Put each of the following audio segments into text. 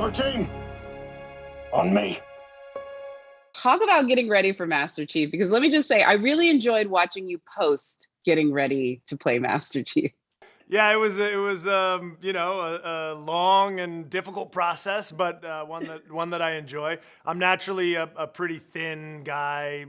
Your team, on me. Talk about getting ready for Master Chief, because let me just say, I really enjoyed watching you post getting ready to play Master Chief. Yeah, it was you know, a long and difficult process, but one that I enjoy. I'm naturally a pretty thin guy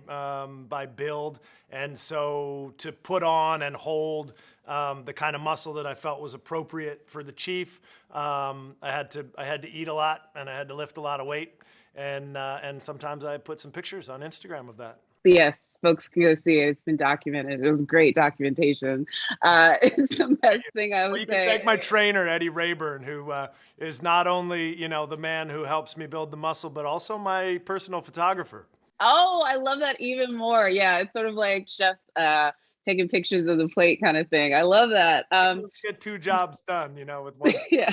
by build, and so to put on and hold the kind of muscle that I felt was appropriate for the chief, I had to eat a lot and I had to lift a lot of weight, and sometimes I put some pictures on Instagram of that. Yes, folks can go see it. It's been documented. It was great documentation. It's the best thing I would say. You can thank my trainer, Eddie Rayburn, who is not only, you know, the man who helps me build the muscle, but also my personal photographer. Oh, I love that even more. Yeah, it's sort of like chef taking pictures of the plate kind of thing. I love that. Get two jobs done, you know, with one. Yeah.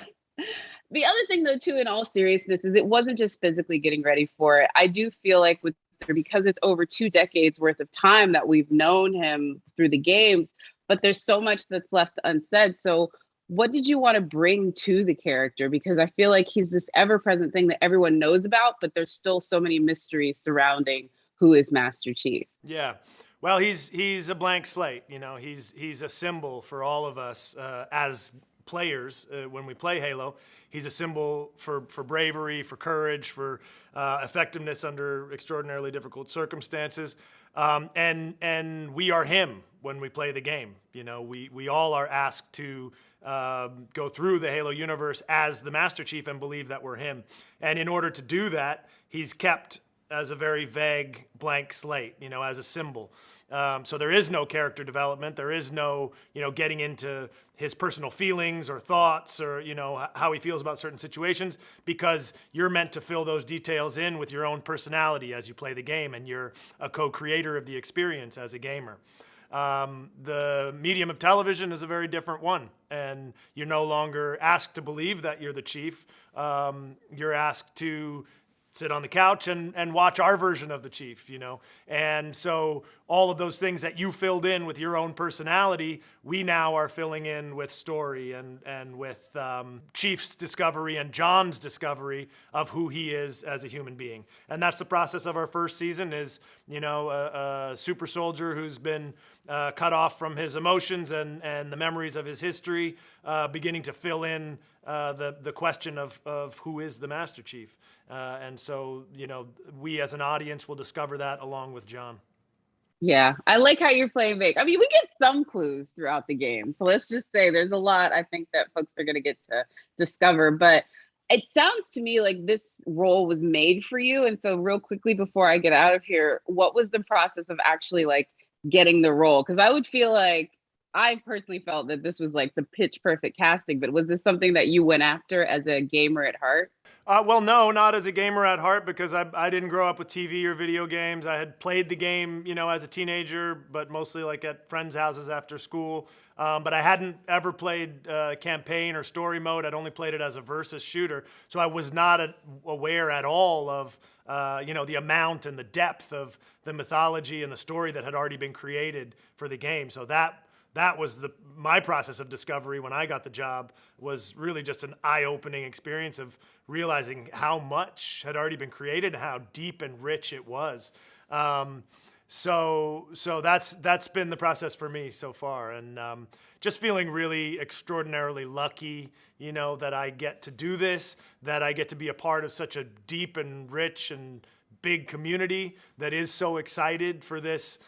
The other thing, though, too, in all seriousness, is it wasn't just physically getting ready for it. I do feel like because it's over 2 decades worth of time that we've known him through the games, but there's so much that's left unsaid. So what did you want to bring to the character? Because I feel like he's this ever-present thing that everyone knows about, but there's still so many mysteries surrounding who is Master Chief. Yeah. Well, he's a blank slate. You know, he's a symbol for all of us as players when we play Halo. He's a symbol for bravery, for courage, for effectiveness under extraordinarily difficult circumstances, and we are him when we play the game. You know, we all are asked to go through the Halo universe as the Master Chief and believe that we're him. And in order to do that, he's kept as a very vague blank slate, you know, as a symbol. So there is no character development. There is no, you know, getting into his personal feelings or thoughts or, you know, how he feels about certain situations, because you're meant to fill those details in with your own personality as you play the game, and you're a co-creator of the experience as a gamer. The medium of television is a very different one, and you're no longer asked to believe that you're the chief. You're asked to sit on the couch and watch our version of the chief, you know? And so all of those things that you filled in with your own personality, we now are filling in with story and with Chief's discovery and John's discovery of who he is as a human being. And that's the process of our first season is, you know, a super soldier who's been cut off from his emotions and the memories of his history, beginning to fill in the question of who is the Master Chief. And so, you know, we as an audience will discover that along with John. Yeah, I like how you're playing vague. I mean, we get some clues throughout the game. So let's just say there's a lot I think that folks are going to get to discover. But it sounds to me like this role was made for you. And so real quickly before I get out of here, what was the process of actually like getting the role? Because I would feel like I personally felt that this was like the pitch perfect casting, but was this something that you went after as a gamer at heart? Well, no, not as a gamer at heart, because I didn't grow up with TV or video games. I had played the game, you know, as a teenager, but mostly like at friends' houses after school. But I hadn't ever played campaign or story mode. I'd only played it as a versus shooter. So I was not aware at all of, you know, the amount and the depth of the mythology and the story that had already been created for the game. So that was my process of discovery when I got the job, was really just an eye-opening experience of realizing how much had already been created and how deep and rich it was. So that's been the process for me so far, and just feeling really extraordinarily lucky, you know, that I get to do this, that I get to be a part of such a deep and rich and big community that is so excited for this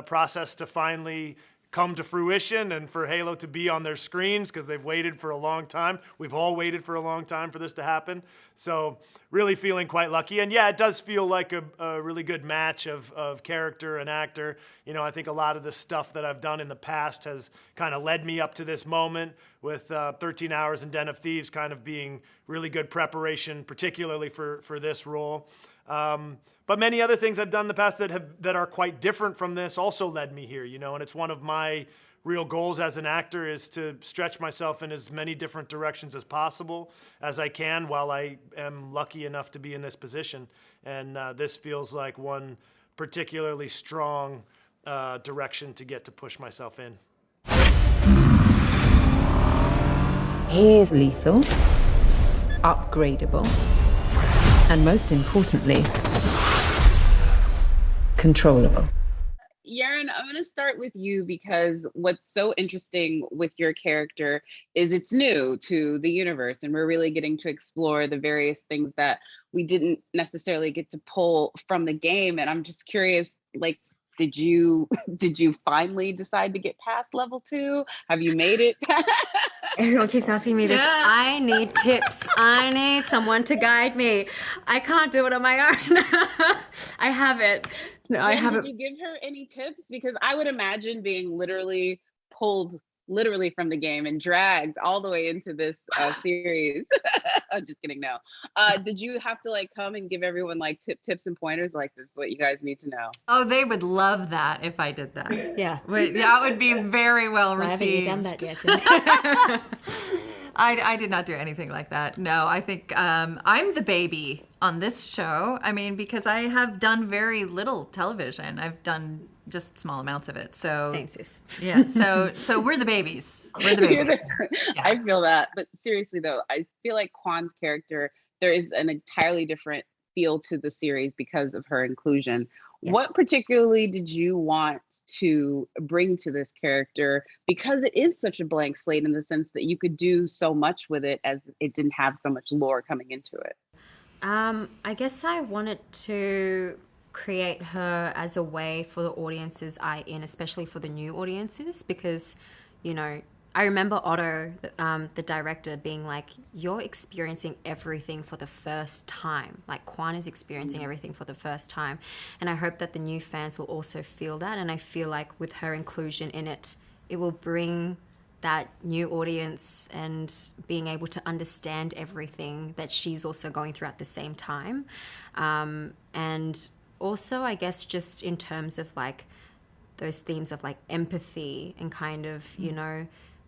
process to finally come to fruition and for Halo to be on their screens, because they've waited for a long time. We've all waited for a long time for this to happen. So really feeling quite lucky. And yeah, it does feel like a really good match of character and actor. You know, I think a lot of the stuff that I've done in the past has kind of led me up to this moment, with 13 Hours and Den of Thieves kind of being really good preparation, particularly for this role. But many other things I've done in the past that are quite different from this also led me here, you know, and it's one of my real goals as an actor is to stretch myself in as many different directions as possible as I can while I am lucky enough to be in this position. And this feels like one particularly strong direction to get to push myself in. Here's lethal, upgradable, and most importantly, controllable. Yerin, I'm going to start with you because what's so interesting with your character is it's new to the universe, and we're really getting to explore the various things that we didn't necessarily get to pull from the game. And I'm just curious, like, did you finally decide to get past level 2? Have you made it? Everyone keeps asking me this. Yeah. I need tips. I need someone to guide me. I can't do it on my own. I haven't. No, I Jen, haven't. Did you give her any tips? Because I would imagine being literally pulled from the game and dragged all the way into this series. I'm just kidding. No. Did you have to like come and give everyone like tips and pointers? Like, this is what you guys need to know. Oh, they would love that if I did that. Yeah. That would be very well received. Why haven't you done that yet? I did not do anything like that. No, I think I'm the baby on this show. I mean, because I have done very little television. I've done just small amounts of it. So Same, sis. Yeah. So we're the babies. We're the babies. Yeah. I feel that. But seriously though, I feel like Kwan's character, there is an entirely different feel to the series because of her inclusion. Yes. What particularly did you want to bring to this character, because it is such a blank slate in the sense that you could do so much with it as it didn't have so much lore coming into it? I guess I wanted to create her as a way for the audiences especially for the new audiences, because, you know, I remember Otto, the director, being like, you're experiencing everything for the first time. Like, Kwan is experiencing everything for the first time. And I hope that the new fans will also feel that. And I feel like with her inclusion in it, it will bring that new audience and being able to understand everything that she's also going through at the same time. And also, I guess, just in terms of like those themes of like empathy and kind of, you know,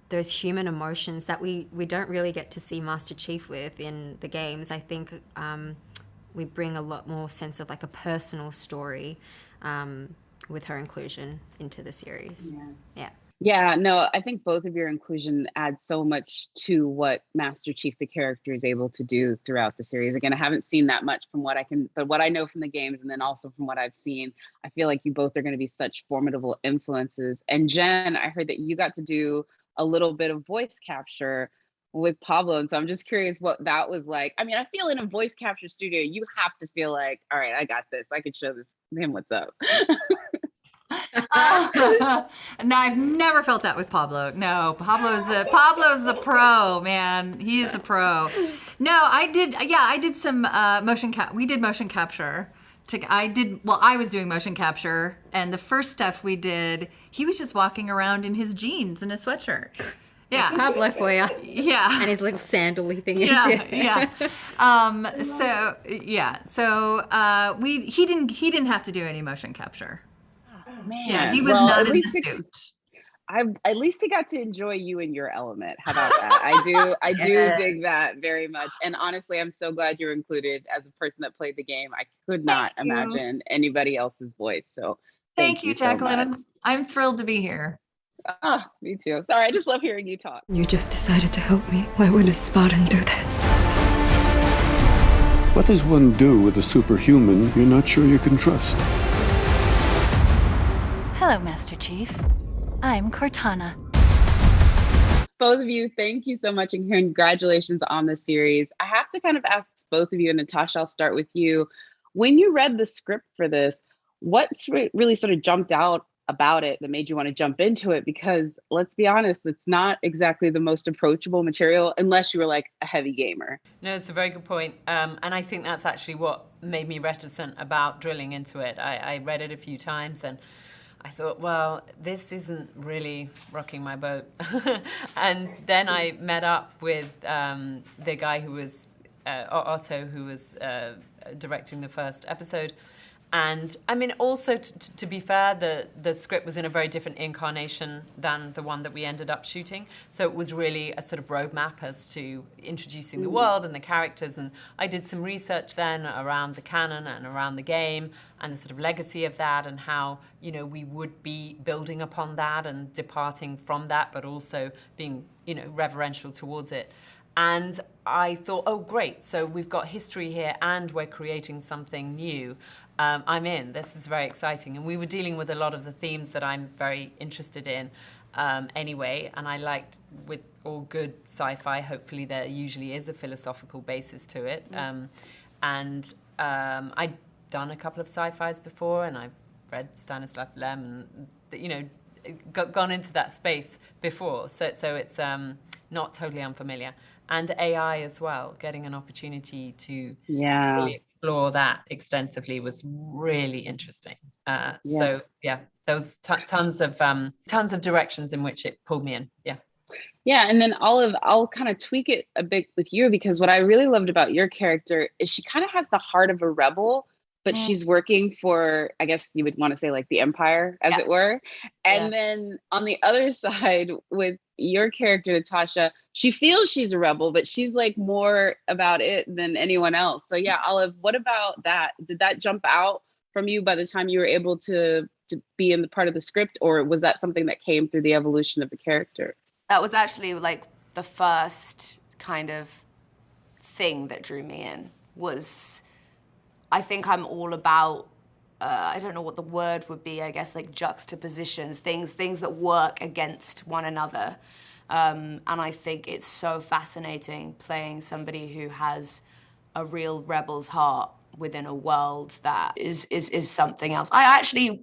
those human emotions that we don't really get to see Master Chief with in the games. I think we bring a lot more sense of like a personal story with her inclusion into the series. Yeah, no, I think both of your inclusion adds so much to what Master Chief, the character, is able to do throughout the series. Again, I haven't seen that much from but what I know from the games, and then also from what I've seen, I feel like you both are going to be such formidable influences. And Jen, I heard that you got to do a little bit of voice capture with Pablo. And so I'm just curious what that was like. I mean, I feel in a voice capture studio, you have to feel like, all right, I got this. I could show him what's up. No, I've never felt that with Pablo. No, Pablo's the pro, man. He is the pro. No, I did some motion cap. We did motion capture. I was doing motion capture, and the first stuff we did, he was just walking around in his jeans and a sweatshirt. Yeah, It's Pablo for you. Yeah, And his little sandal-y thing. yeah. He didn't have to do any motion capture. Man, Yeah, he was not in the suit. At least he got to enjoy you in your element. How about that? I do Yes. dig that very much. And honestly, I'm so glad you're included as a person that played the game. I could not Thank you. imagine anybody else's voice. So Thank you, so much. Jacqueline. I'm thrilled to be here. Oh, me too. Sorry, I just love hearing you talk. You just decided to help me. Why would a Spartan do that? What does one do with a superhuman you're not sure you can trust? Hello, Master Chief. I'm Cortana. Both of you, thank you so much and congratulations on the series. I have to kind of ask both of you, and Natascha, I'll start with you. When you read the script for this, what's really sort of jumped out about it that made you want to jump into it? Because let's be honest, it's not exactly the most approachable material unless you were like a heavy gamer. No, it's a very good point. And I think that's actually what made me reticent about drilling into it. I read it a few times and I thought, well, this isn't really rocking my boat. And then I met up with the guy who was, Otto, who was directing the first episode. And I mean, also to be fair, the script was in a very different incarnation than the one that we ended up shooting. So it was really a sort of roadmap as to introducing the world and the characters. And I did some research then around the canon and around the game and the sort of legacy of that and how, you know, we would be building upon that and departing from that, but also being, you know, reverential towards it. And I thought, oh, great, so we've got history here and we're creating something new. I'm in. This is very exciting. And we were dealing with a lot of the themes that I'm very interested in anyway. And I liked, with all good sci-fi, hopefully there usually is a philosophical basis to it. I'd done a couple of sci-fis before, and I've read Stanislav Lem and, you know, gone into that space before. So it's not totally unfamiliar. And AI as well, getting an opportunity to really explore that extensively was really interesting. So yeah, there was tons of directions in which it pulled me in. Yeah, and then I'll kind of tweak it a bit with you, because what I really loved about your character is she kind of has the heart of a rebel, but she's working for, I guess you would want to say, like the empire, as it were. And then on the other side with your character, Natascha, she feels she's a rebel, but she's like more about it than anyone else. So yeah, Olive, what about that? Did that jump out from you by the time you were able to be in the part of the script, or was that something that came through the evolution of the character? That was actually like the first kind of thing that drew me in. Was, I think I'm all about, I don't know what the word would be, I guess, like juxtapositions, things that work against one another. And I think it's so fascinating playing somebody who has a real rebel's heart within a world that is something else. I actually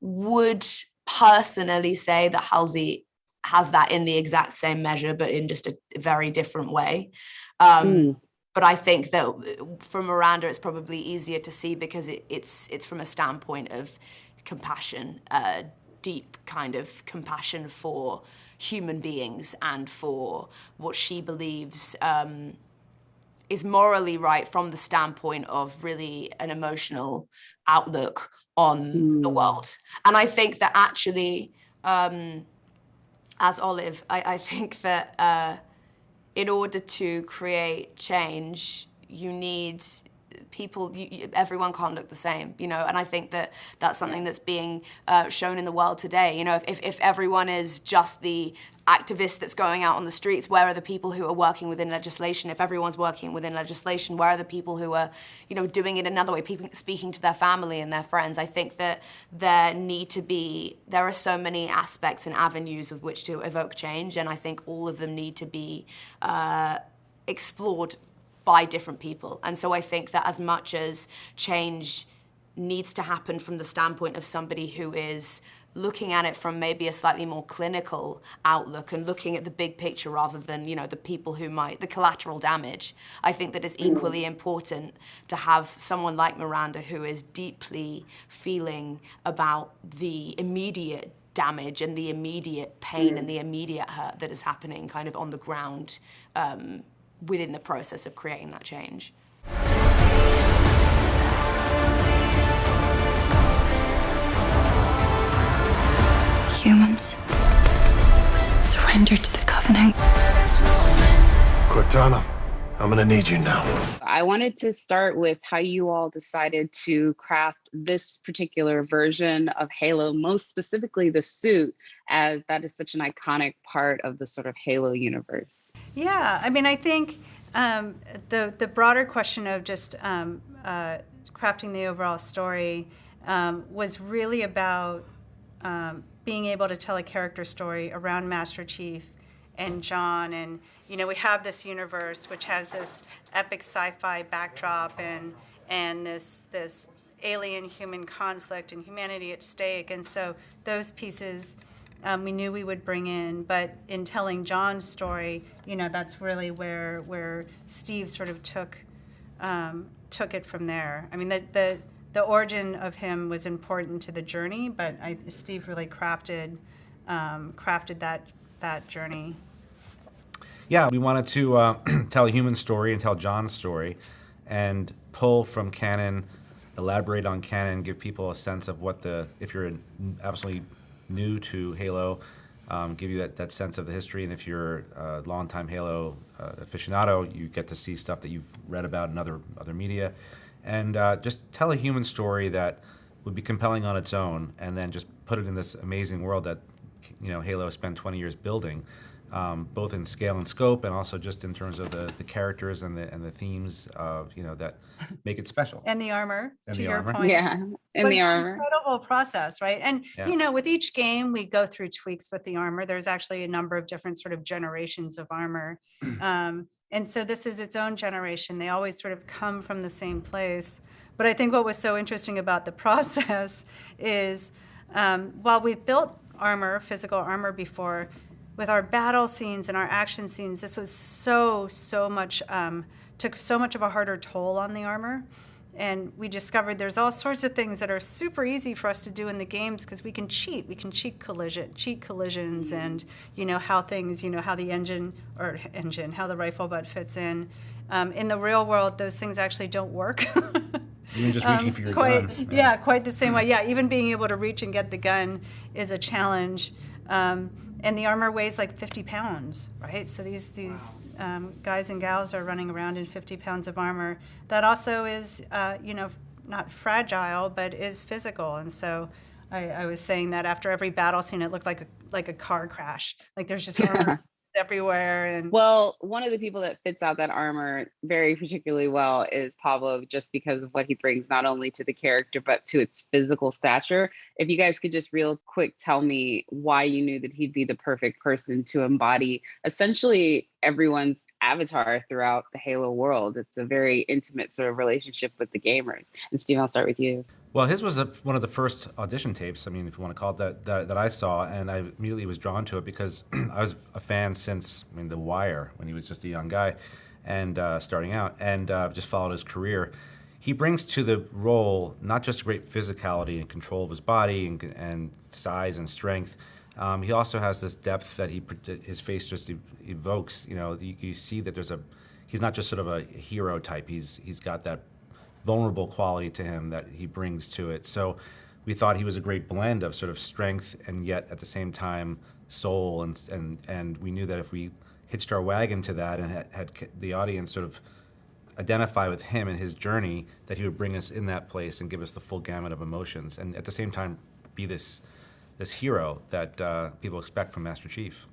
would personally say that Halsey has that in the exact same measure, but in just a very different way. But I think that for Miranda, it's probably easier to see because it's from a standpoint of compassion, deep kind of compassion for human beings and for what she believes is morally right from the standpoint of really an emotional outlook on the world. And I think that actually, as Olive, I think that in order to create change, you need people, everyone can't look the same, you know, and I think that that's something that's being shown in the world today. You know, if everyone is just the activist that's going out on the streets, where are the people who are working within legislation? If everyone's working within legislation, where are the people who are, you know, doing it another way, people speaking to their family and their friends? I think that there are so many aspects and avenues with which to evoke change, and I think all of them need to be explored by different people. And so I think that as much as change needs to happen from the standpoint of somebody who is looking at it from maybe a slightly more clinical outlook and looking at the big picture rather than, you know, the people who the collateral damage, I think that it's equally important to have someone like Miranda who is deeply feeling about the immediate damage and the immediate pain and the immediate hurt that is happening kind of on the ground within the process of creating that change. Humans, surrender to the Covenant. Cortana, I'm gonna need you now. I wanted to start with how you all decided to craft this particular version of Halo, most specifically the suit, as that is such an iconic part of the sort of Halo universe. Yeah, I mean, I think the broader question of just crafting the overall story was really about being able to tell a character story around Master Chief and John. And, you know, we have this universe which has this epic sci-fi backdrop and this alien-human conflict and humanity at stake. And so those pieces we knew we would bring in, but in telling John's story, you know, that's really where Steve sort of took it from there. I mean, the origin of him was important to the journey, but Steve really crafted that journey. Yeah, we wanted to tell a human story and tell John's story, and pull from canon, elaborate on canon, give people a sense of what if you're absolutely new to Halo, give you that sense of the history, and if you're a longtime Halo aficionado, you get to see stuff that you've read about in other media, and just tell a human story that would be compelling on its own, and then just put it in this amazing world that, you know, Halo spent 20 years building. both in scale and scope, and also just in terms of the characters and the themes of that make it special. And the armor, And to the your armor. point. Yeah, in Was the an armor. incredible process, right? And Yeah. with each game, we go through tweaks with the armor. There's actually a number of different sort of generations of armor, and so this is its own generation. They always sort of come from the same place. But I think what was so interesting about the process is, while we've built armor, physical armor before, with our battle scenes and our action scenes, this was so much, took so much of a harder toll on the armor. And we discovered there's all sorts of things that are super easy for us to do in the games because we can cheat. We can cheat collisions and, how things, how the how the rifle butt fits in. In the real world, those things actually don't work. Even just reaching for your gun. Yeah, quite the same way. Yeah, even being able to reach and get the gun is a challenge. And the armor weighs like 50 pounds, right? So these guys and gals are running around in 50 pounds of armor. That also is, not fragile, but is physical. And so I was saying that after every battle scene, it looked like a car crash. Like there's just armor everywhere. And Well, one of the people that fits out that armor very particularly well is Pablo, just because of what he brings not only to the character but to its physical stature. If you guys could just real quick tell me why you knew that he'd be the perfect person to embody essentially everyone's avatar throughout the Halo world. It's a very intimate sort of relationship with the gamers. And Steve, I'll start with you. Well, his was one of the first audition tapes, I mean, if you want to call it that I saw, and I immediately was drawn to it because I was a fan since, The Wire, when he was just a young guy and starting out, and just followed his career. He brings to the role not just great physicality and control of his body and size and strength. He also has this depth that his face just evokes. You see that he's not just sort of a hero type. He's got that vulnerable quality to him that he brings to it. So we thought he was a great blend of sort of strength and yet at the same time soul, and we knew that if we hitched our wagon to that and had the audience sort of identify with him and his journey, that he would bring us in that place and give us the full gamut of emotions, and at the same time be this hero that people expect from Master Chief.